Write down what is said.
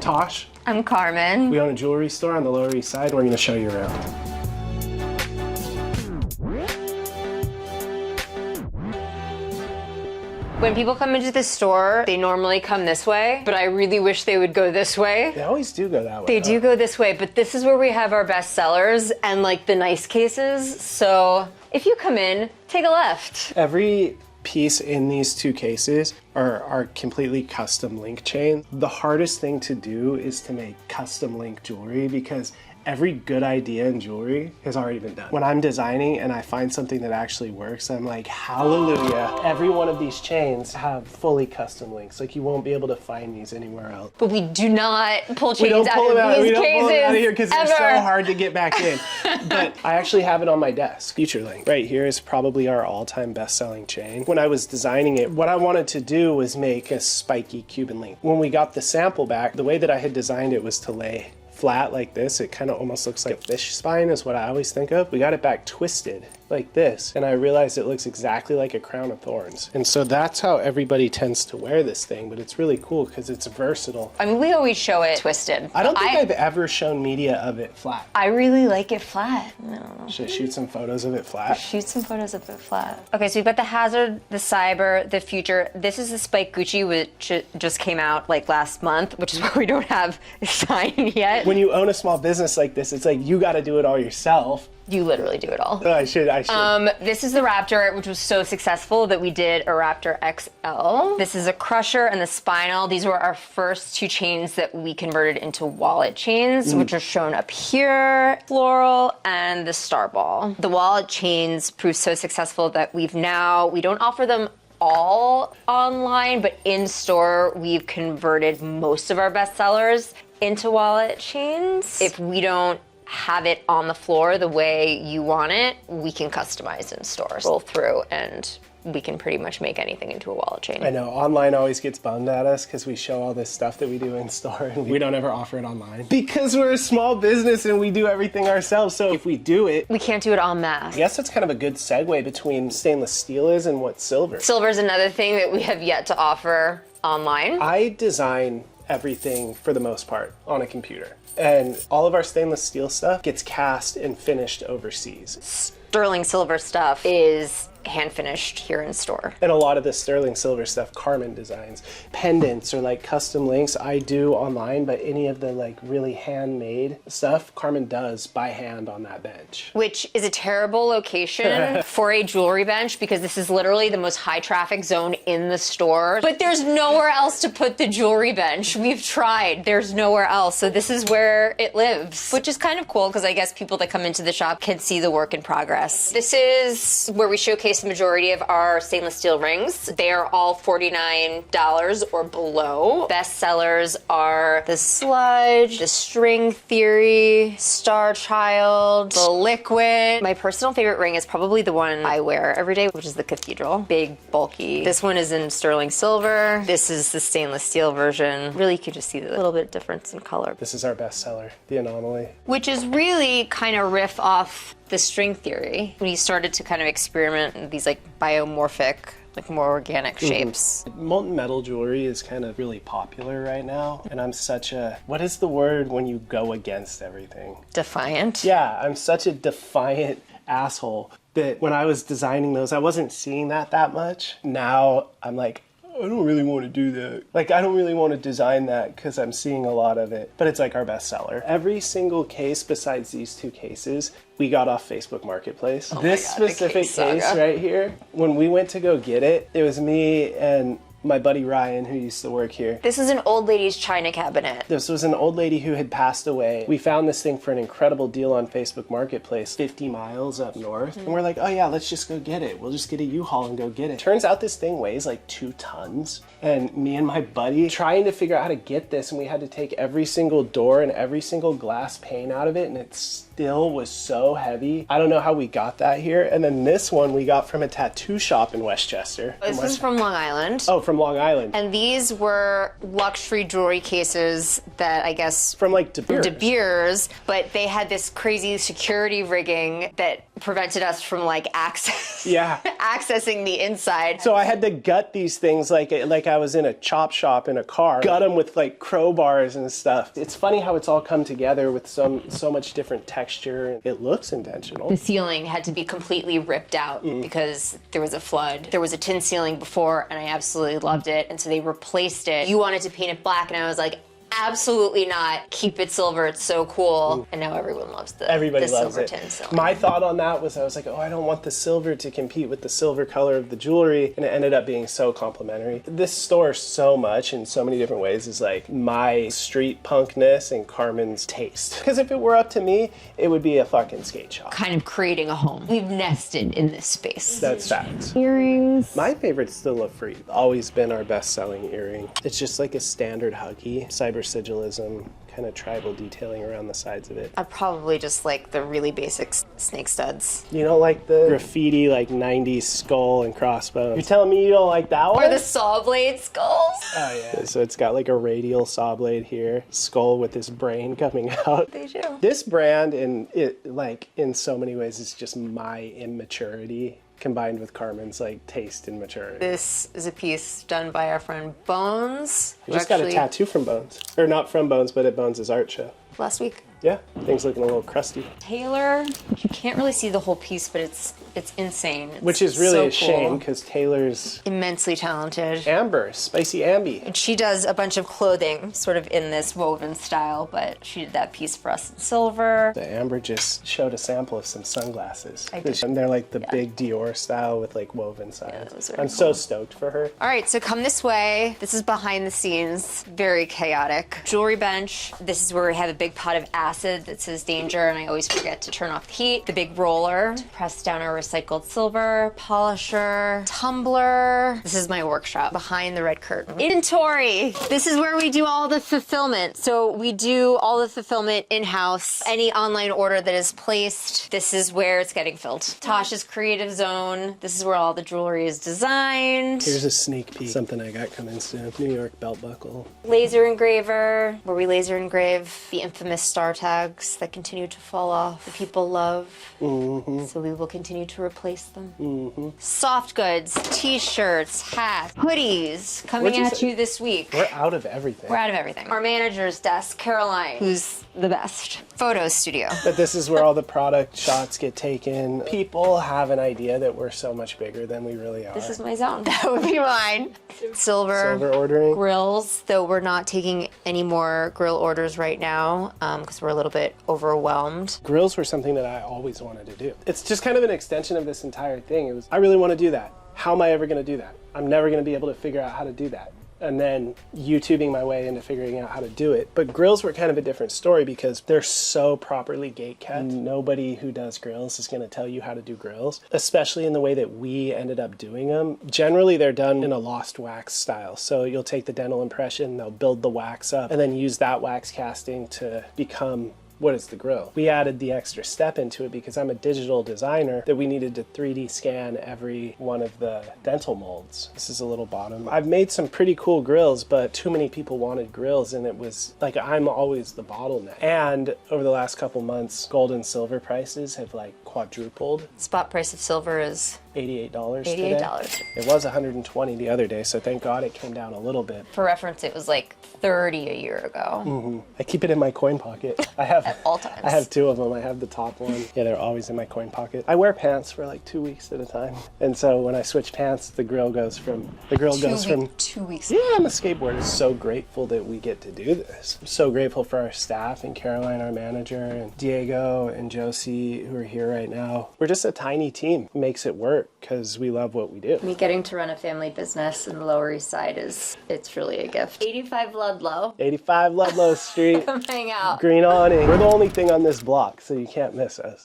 Tosh. I'm Carmen. We own a jewelry store on the Lower East Side. We're going to show you around. When people come into the store, they normally come this way, but I really wish they would go this way. They always do go that way. They do go this way, but this is where we have our best sellers and like the nice cases. So if you come in, take a left. Every piece in these two cases are completely custom link chain. The hardest thing to do is to make custom link jewelry because every good idea in jewelry has already been done. When I'm designing and I find something that actually works, I'm like, hallelujah. Every one of these chains have fully custom links. Like you won't be able to find these anywhere else. But we do not pull chains We don't pull them out of here because they're so ever. hard to get back in. But I actually have it on my desk. Future Link right here is probably our all-time best-selling chain. When I was designing it, what I wanted to do was make a spiky Cuban link. When we got the sample back, the way that I had designed it was to lay flat like this. It kind of almost looks like a fish spine is what I always think of. We got it back twisted like this, and I realized it looks exactly like a crown of thorns. And so that's how everybody tends to wear this thing, but it's really cool because it's versatile. I mean, we always show it twisted. I don't think I've ever shown media of it flat. I really like it flat. No. Should I shoot some photos of it flat? Shoot some photos of it flat. Okay, so we've got the Hazard, the Cyber, the Future. This is the Spike Gucci, which just came out like last month, which is why we don't have a sign yet. When you own a small business like this, it's like you got to do it all yourself. You literally do it all. I should. This is the Raptor, which was so successful that we did a Raptor XL. This is a Crusher and the Spinal. These were our first two chains that we converted into wallet chains, which are shown up here. Floral and the Star Ball. The wallet chains proved so successful that we don't offer them all online, but in store, we've converted most of our best sellers into wallet chains. If we don't have it on the floor the way you want it, we can customize in stores. Roll through and we can pretty much make anything into a wallet chain. I know, online always gets bummed at us because we show all this stuff that we do in store and we don't ever offer it online. Because we're a small business and we do everything ourselves, so if we do it, we can't do it en masse. I guess that's kind of a good segue between stainless steel is and what silver. Silver is another thing that we have yet to offer online. I design everything for the most part on a computer. And all of our stainless steel stuff gets cast and finished overseas. Sterling silver stuff is hand finished here in store. And a lot of the sterling silver stuff Carmen designs. Pendants or like custom links I do online, but any of the like really handmade stuff Carmen does by hand on that bench. Which is a terrible location for a jewelry bench because this is literally the most high traffic zone in the store. But there's nowhere else to put the jewelry bench. We've tried, there's nowhere else. So this is where it lives, which is kind of cool because I guess people that come into the shop can see the work in progress. This is where we showcase the majority of our stainless steel rings. They are all $49 or below. Best sellers are the Sludge, the String Theory, Star Child, the Liquid. My personal favorite ring is probably the one I wear every day, which is the Cathedral. Big, bulky. This one is in sterling silver. This is the stainless steel version. Really, you could just see the little bit of difference in color. This is our best seller, the Anomaly. Which is really kind of riff off the String Theory. We started to kind of experiment in these like biomorphic, like more organic shapes. Molten metal jewelry is kind of really popular right now. And I'm such a, what is the word when you go against everything? Defiant? Yeah, I'm such a defiant asshole that when I was designing those, I wasn't seeing that much. Now I'm like, I don't really want to do that. Like, I don't really want to design that because I'm seeing a lot of it. But it's like our best seller. Every single case besides these two cases, we got off Facebook Marketplace. This specific case right here, when we went to go get it, it was me and my buddy Ryan, who used to work here. This is an old lady's china cabinet. This was an old lady who had passed away. We found this thing for an incredible deal on Facebook Marketplace, 50 miles up north. And we're like, oh yeah, let's just go get it. We'll just get a U-Haul and go get it. Turns out this thing weighs like 2 tons. And me and my buddy trying to figure out how to get this, and we had to take every single door and every single glass pane out of it, and it still was so heavy. I don't know how we got that here. And then this one we got from a tattoo shop in Westchester. This is from Long Island. Oh, from from Long Island. And these were luxury jewelry cases that I guess From like De Beers. De Beers, but they had this crazy security rigging that prevented us from like accessing the inside. So I had to gut these things like I was in a chop shop in a car. Gut them with like crowbars and stuff. It's funny how it's all come together with so much different texture. It looks intentional. The ceiling had to be completely ripped out because there was a flood. There was a tin ceiling before and I absolutely loved it. And so they replaced it. You wanted to paint it black and I was like, absolutely not. Keep it silver. It's so cool. And now everyone loves the silver tin ceiling. My thought on that was I was like, oh, I don't want the silver to compete with the silver color of the jewelry. And it ended up being so complimentary. This store so much in so many different ways is like my street punkness and Carmen's taste. Because if it were up to me, it would be a fucking skate shop. Kind of creating a home. We've nested in this space. That's facts. Earrings. My favorite's still a free. Always been our best-selling earring. It's just like a standard huggy, cyber sigilism, kind of tribal detailing around the sides of it. I probably just like the really basic snake studs. You don't like the graffiti like 90s skull and crossbones? You're telling me you don't like that one? Or the saw blade skulls? Oh yeah. So it's got like a radial saw blade here, skull with this brain coming out. They do. This brand in so many ways is just my immaturity combined with Carmen's like taste and maturity. This is a piece done by our friend Bones. I just got a tattoo from Bones. Or not from Bones, but at Bones' art show. Last week. Yeah, things looking a little crusty. Taylor, you can't really see the whole piece, but it's insane. Which is really so a shame because Taylor's immensely talented. Amber, spicy Amby. And she does a bunch of clothing sort of in this woven style, but she did that piece for us in silver. The Amber just showed a sample of some sunglasses. I did. And they're like the big Dior style with like woven sides. Yeah, I'm so stoked for her. All right, so come this way. This is behind the scenes, very chaotic. Jewelry bench. This is where we have a big pot of acid that says danger, and I always forget to turn off the heat. The big roller to press down our recycled silver, polisher, tumbler. This is my workshop behind the red curtain. Inventory. This is where we do all the fulfillment. So we do all the fulfillment in-house. Any online order that is placed, this is where it's getting filled. Tosh's creative zone. This is where all the jewelry is designed. Here's a sneak peek. Something I got coming soon. New York belt buckle. Laser engraver, where we laser engrave the infamous star tags that continue to fall off, the people love. So we will continue to replace them. Soft goods, t-shirts, hats, hoodies coming at you this week. We're out of everything. We're out of everything. Our manager's desk, Caroline, who's the best. Photo studio. But this is where all the product shots get taken. People have an idea that we're so much bigger than we really are. This is my zone. That would be mine. Silver ordering. grills, though we're not taking any more grill orders right now because we're a little bit overwhelmed. Grills were something that I always wanted to do. It's just kind of an extension of this entire thing. I really want to do that. How am I ever going to do that? I'm never going to be able to figure out how to do that. And then YouTubing my way into figuring out how to do it. But grills were kind of a different story because they're so properly gate kept. Nobody who does grills is going to tell you how to do grills, especially in the way that we ended up doing them. Generally, they're done in a lost wax style. So you'll take the dental impression, they'll build the wax up, and then use that wax casting to become what is the grill. We added the extra step into it because I'm a digital designer that we needed to 3D scan every one of the dental molds. This is a little bottom. I've made some pretty cool grills, but too many people wanted grills and it was like I'm always the bottleneck. And over the last couple months, gold and silver prices have like quadrupled. Spot price of silver is $88 today. $88. It was $120 the other day, so thank God it came down a little bit. For reference, it was like $30 a year ago. I keep it in my coin pocket. I have At all times. I have two of them. I have the top one. Yeah, they're always in my coin pocket. I wear pants for like 2 weeks at a time. And so when I switch pants, the grill goes from 2 weeks. Yeah, I'm a skateboarder. So grateful that we get to do this. I'm so grateful for our staff and Caroline, our manager, and Diego and Josie who are here right now. We're just a tiny team. It makes it work because we love what we do. Me getting to run a family business in the Lower East Side it's really a gift. 85 Ludlow. 85 Ludlow Street. Come hang out. Green awning. We're the only thing on this block, so you can't miss us.